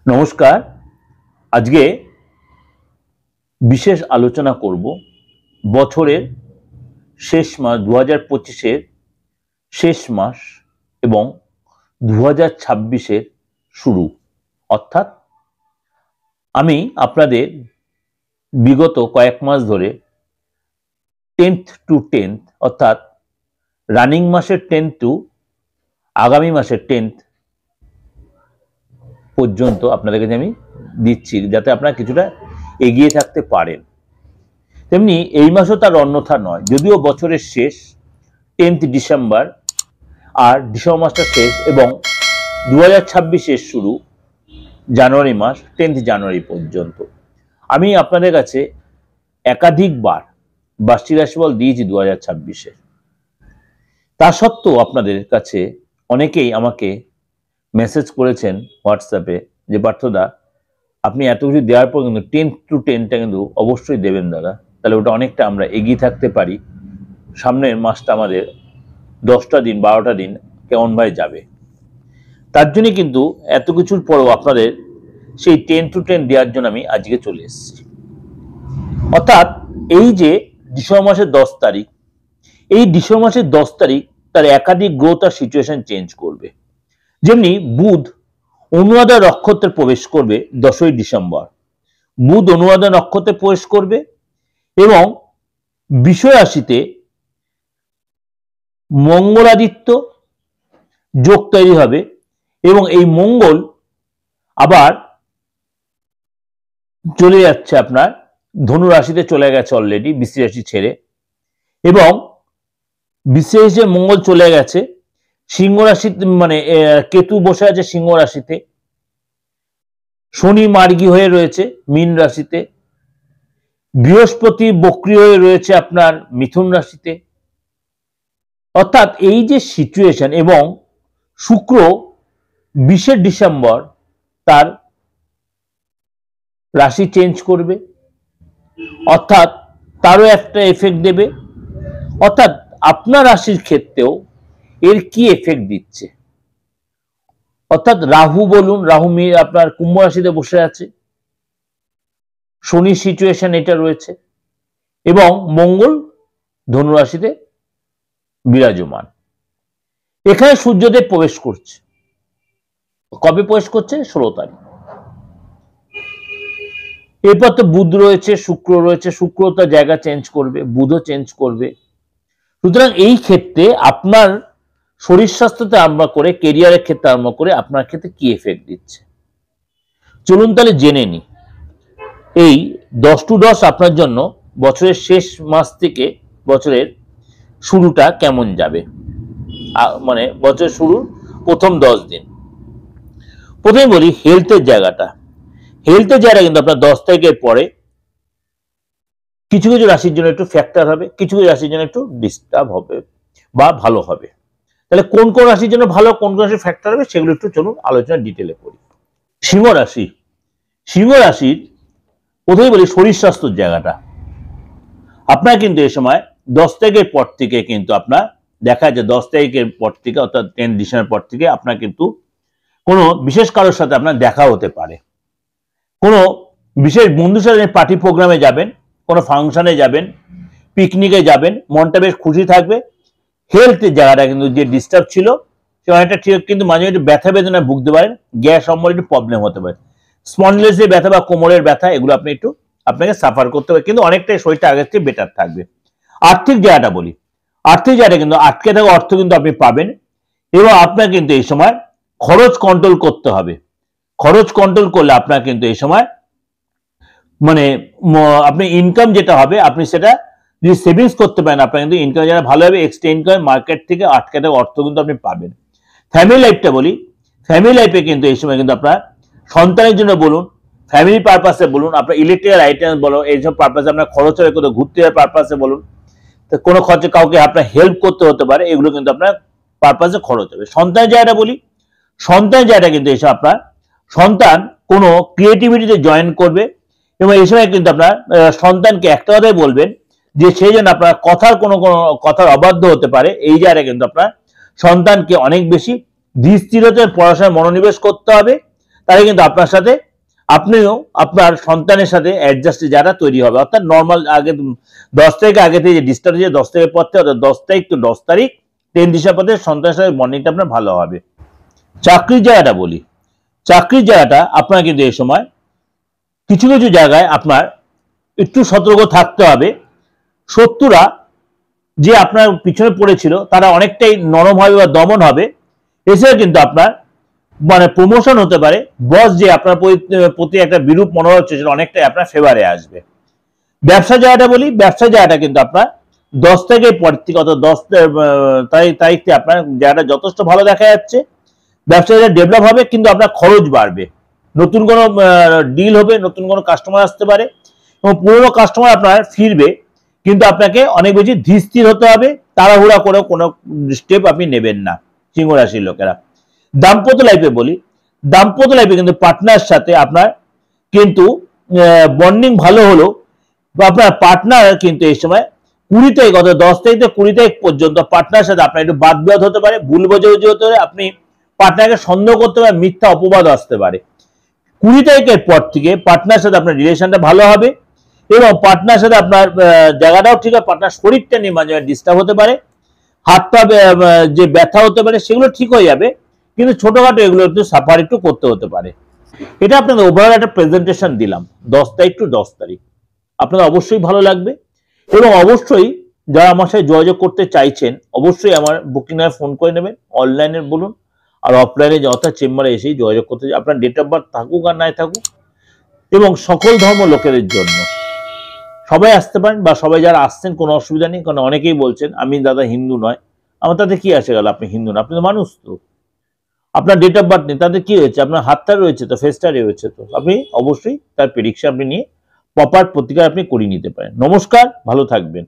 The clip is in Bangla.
নমস্কার। আজকে বিশেষ আলোচনা করব বছরের শেষ মাস 2025-এর শেষ মাস এবং 2026-এর শুরু, অর্থাৎ আমি আপনাদের বিগত কয়েক মাস ধরে 10th to 10th অর্থাৎ রানিং মাসের 10th টু আগামী মাসের 10th পর্যন্ত আপনাদের কাছে আমি দিচ্ছি, যাতে আপনারা কিছুটা এগিয়ে থাকতে পারেন। তেমনি এই মাসও তার অন্যথা নয়, যদিও বছরের শেষ 10th ডিসেম্বর আর ডিসেম্বর মাসটা শেষ এবং 2026-এর শুরু জানুয়ারি মাস 10th জানুয়ারি পর্যন্ত। আমি আপনাদের কাছে একাধিকবার বার্ষিক রাশিফল দিয়েছি 2026-এর। তা সত্ত্বেও আপনাদের কাছে অনেকেই আমাকে মেসেজ করেছেন হোয়াটসঅ্যাপে যে পার্থদা, আপনি এত কিছু দেওয়ার পর কিন্তু 10th to 10টা কিন্তু অবশ্যই দেবেন দাদা, তাহলে ওটা অনেকটা আমরা এগিয়ে থাকতে পারি। সামনের মাসটা আমাদের 10টা দিন 12টা দিন কেমন ভাই যাবে, তার জন্য কিন্তু এত কিছুর পরেও আপনাদের সেই 10 to 10 দেওয়ার জন্য আমি আজকে চলে এসেছি। অর্থাৎ এই যে ডিসেম্বর মাসের 10 তারিখ, এই ডিসেম্বর মাসের 10 তারিখ তার একাধিক গ্রহ তার সিচুয়েশন চেঞ্জ করবে। যেমনি বুধ অনুরাধা নক্ষত্রে প্রবেশ করবে 10ই ডিসেম্বর, বুধ অনুরাধা নক্ষত্রে প্রবেশ করবে এবং বৃষ রাশিতে মঙ্গলাদিত্য যোগ তৈরি হবে এবং এই মঙ্গল আবার চলে যাচ্ছে আপনার ধনু রাশিতে, চলে গেছে অলরেডি বৃশ্চিক রাশি ছেড়ে, এবং বৃশ্চিক রাশিতে মঙ্গল চলে গেছে সিংহ রাশিতে, মানে কেতু বসে আছে সিংহ রাশিতে, শনি মার্গী হয়ে রয়েছে মীন রাশিতে, বৃহস্পতি বক্রী হয়ে রয়েছে আপনার মিথুন রাশিতে। অর্থাৎ এই যে সিচুয়েশন, এবং শুক্র 20 ডিসেম্বর তার রাশি চেঞ্জ করবে, অর্থাৎ তারও একটা এফেক্ট দেবে। অর্থাৎ আপনার রাশির ক্ষেত্রেও এর কি এফেক্ট দিচ্ছে, অর্থাৎ রাহু বলুন, রাহু আপনার কুম্ভ রাশিতে বসে আছে, শনি সিচুয়েশন এটা রয়েছে, এবং মঙ্গল ধনু রাশিতে বিরাজমান। এখানে সূর্যদেব প্রবেশ করছে, কবে প্রবেশ করছে? 16 তারিখ। এরপর তো বুধ রয়েছে, শুক্র রয়েছে, শুক্র তার জায়গা চেঞ্জ করবে, বুধও চেঞ্জ করবে। সুতরাং এই ক্ষেত্রে আপনার শরীর স্বাস্থ্যতে আরম্ভ করে কেরিয়ারের ক্ষেত্রে আরম্ভ করে আপনার ক্ষেত্রে কি এফেক্ট দিচ্ছে, চলুন তাহলে জেনে নি। এই 10 to 10 আপনার জন্য বছরের শেষ মাস থেকে বছরের শুরুটা কেমন যাবে, মানে বছরের শুরুর প্রথম 10 দিন। প্রথমে বলি হেলথের জায়গাটা। হেলথের জায়গা কিন্তু আপনার 10 তারিখের পরে কিছু কিছু রাশির জন্য একটু ফ্যাক্টর হবে, কিছু কিছু রাশির জন্য একটু ডিস্টার্ব হবে বা ভালো হবে। তাহলে কোন কোন রাশির জন্য ভালো, কোন কোন রাশির ফ্যাক্টর হবে, সেগুলো একটু চলুন আলোচনা ডিটেলে করি। সিংহ রাশি, সিংহ রাশির প্রথমে বলি শরীর স্বাস্থ্যের জায়গাটা। আপনার কিন্তু এই সময় 10 তারিখের পর থেকে কিন্তু আপনার দেখা যায় 10 তারিখের পর থেকে অর্থাৎ 10 ডিসেম্বর পর থেকে আপনার কিন্তু কোনো বিশেষ কারোর সাথে আপনার দেখা হতে পারে, কোনো বিশেষ বন্ধুর সাথে পার্টি প্রোগ্রামে যাবেন, কোনো ফাংশনে যাবেন, পিকনিকে যাবেন, মনটা বেশ খুশি থাকবে। হেলথের জায়গাটা কিন্তু যে ডিস্টার্ব ছিল সে অনেকটা ঠিক, কিন্তু মাঝে মাঝে ব্যথা বেদনা ভুগতে পারেন, গ্যাস অম্বলের একটু প্রবলেম হতে পারে, স্পন্ডিলাইটিসের ব্যথা বা কোমরের ব্যথা, এগুলো আপনি একটু আপনাকে সাফার করতে হবে, কিন্তু অনেকটাই শরীরটা আগের থেকে বেটার থাকবে। আর্থিক জায়গাটা বলি, আর্থিক জায়গাটা কিন্তু আটকে থাকা অর্থ কিন্তু আপনি পাবেন, এবং আপনার কিন্তু এই সময় খরচ কন্ট্রোল করতে হবে। খরচ কন্ট্রোল করলে আপনার কিন্তু এই সময় মানে আপনি ইনকাম যেটা হবে আপনি সেটা যদি সেভিংস করতে পারেন, আপনার কিন্তু ইনকাম যেটা ভালো হবে, এক্সট্রা ইনকাম মার্কেট থেকে আটকে থাকা অর্থ কিন্তু আপনি পাবেন। ফ্যামিলি লাইফটা বলি, ফ্যামিলি লাইফে কিন্তু এই সময় কিন্তু আপনার সন্তানের জন্য বলুন, ফ্যামিলি পারপাসে বলুন, আপনার ইলেকট্রিক্যাল আইটেম বলো, এইসব পারপাসে আপনার খরচ হবে, কোথাও ঘুরতে যাওয়ার পারপাসে বলুন, কোনো খরচে কাউকে আপনার হেল্প করতে হতে পারে, এগুলো কিন্তু আপনার পারপাসে খরচ হবে। সন্তানের জায়গাটা বলি, সন্তানের জায়গাটা কিন্তু এসব আপনার সন্তান কোনো ক্রিয়েটিভিটিতে জয়েন করবে, এবং এই সময় কিন্তু আপনার সন্তানকে একটা কথাই বলবেন যে সেই জন্য আপনার কথার কোনো কোনো কথার অবাধ্য হতে পারে। এই জায়গায় কিন্তু আপনার সন্তানকে অনেক বেশি ধীর স্থিরতার পড়াশোনায় মনোনিবেশ করতে হবে, তাহলে কিন্তু আপনার সাথে আপনিও আপনার সন্তানের সাথে অ্যাডজাস্ট যারা তৈরি হবে, অর্থাৎ নর্মাল আগে 10 তারিখ আগে থেকে যে ডিস্টার্ব হয়েছে 10 তারিখের পর থেকে, অর্থাৎ 10 তারিখ টু 10 তারিখ 10 দিশা পথে সন্তানের সাথে বন্ডিংটা আপনার ভালো হবে। চাকরির জায়গাটা বলি, চাকরির জায়গাটা আপনার কিন্তু এই সময় কিছু কিছু জায়গায় আপনার একটু সতর্ক থাকতে হবে। শত্রুরা যে আপনার পিছনে পড়েছিল তারা অনেকটাই নরম হবে বা দমন হবে। এছাড়া কিন্তু আপনার মানে প্রমোশন হতে পারে, বস যে আপনার প্রতি একটা বিরূপ মনোভাব হচ্ছে সেটা অনেকটাই আপনার ফেভারে আসবে। ব্যবসা জায়গাটা বলি, ব্যবসা জায়গাটা কিন্তু আপনার 10 তারিখের পর থেকে, অর্থাৎ 10 তারিখ থেকে আপনার জায়গাটা যথেষ্ট ভালো দেখা যাচ্ছে। ব্যবসা জায়গা ডেভেলপ হবে, কিন্তু আপনার খরচ বাড়বে, নতুন কোনো ডিল হবে, নতুন কোনো কাস্টমার আসতে পারে এবং পুরনো কাস্টমার আপনার ফিরবে, কিন্তু আপনাকে অনেক বেশি ধীর হতে হবে, তাড়াহুড়া করে কোনো স্টেপ আপনি নেবেন না সিংহ রাশির লোকেরা। দাম্পত্য লাইফে বলি, দাম্পত্য লাইফে কিন্তু পার্টনার সাথে আপনার কিন্তু বন্ডিং ভালো হলো, বা আপনার পার্টনার কিন্তু এই সময় 20 তারিখ অর্থাৎ 10 তারিখ থেকে 20 তারিখ পর্যন্ত পার্টনার সাথে আপনার একটু বাদ বিবাদ হতে পারে, ভুল বোঝাবুঝি হতে পারে, আপনি পার্টনারকে সন্দেহ করতে পারে, মিথ্যা অপবাদ আসতে পারে। 20 তারিখের পর থেকে পার্টনার সাথে আপনার রিলেশনটা ভালো হবে এবং পার্টনার সাথে আপনার জায়গাটাও ঠিক আছে, পার্টনার শরীরটা নিয়ে মাঝে মাঝে ডিস্টার্ব হতে পারে, হাত পা যে ব্যথা হতে পারে সেগুলো ঠিক হয়ে যাবে, কিন্তু ছোটখাটো এগুলো একটু সাফার একটু করতে হতে পারে। এটা আপনাদের ওভারঅল একটা প্রেজেন্টেশন দিলাম 10 তারিখ টু 10 তারিখ। আপনাদের অবশ্যই ভালো লাগবে এবং অবশ্যই যারা আমার সাথে যোগাযোগ করতে চাইছেন অবশ্যই আমার বুকিং এ ফোন করে নেবেন, অনলাইনে বলুন আর অফলাইনে অর্থাৎ চেম্বারে এসেই যোগাযোগ করতে, আপনার ডেট অফ বার্থ থাকুক আর নাই থাকুক, এবং সকল ধর্ম লোকেদের জন্য সবাই আসতে পারেন, বা সবাই যারা আসছেন কোনো অসুবিধা নেই, কারণ অনেকেই বলছেন আমি দাদা হিন্দু নয়, আমার তাতে কি আসে গেল, আপনি হিন্দু না, আপনি তো মানুষ, তো আপনার ডেট অফ বার্থ নেই তাতে কি হয়েছে, আপনার হাতটা রয়েছে তো, ফেসটা রয়েছে তো, আপনি অবশ্যই তার প্রেডিকশন আপনি নিয়ে প্রপার প্রতিকার আপনি করিয়ে নিতে পারেন। নমস্কার, ভালো থাকবেন।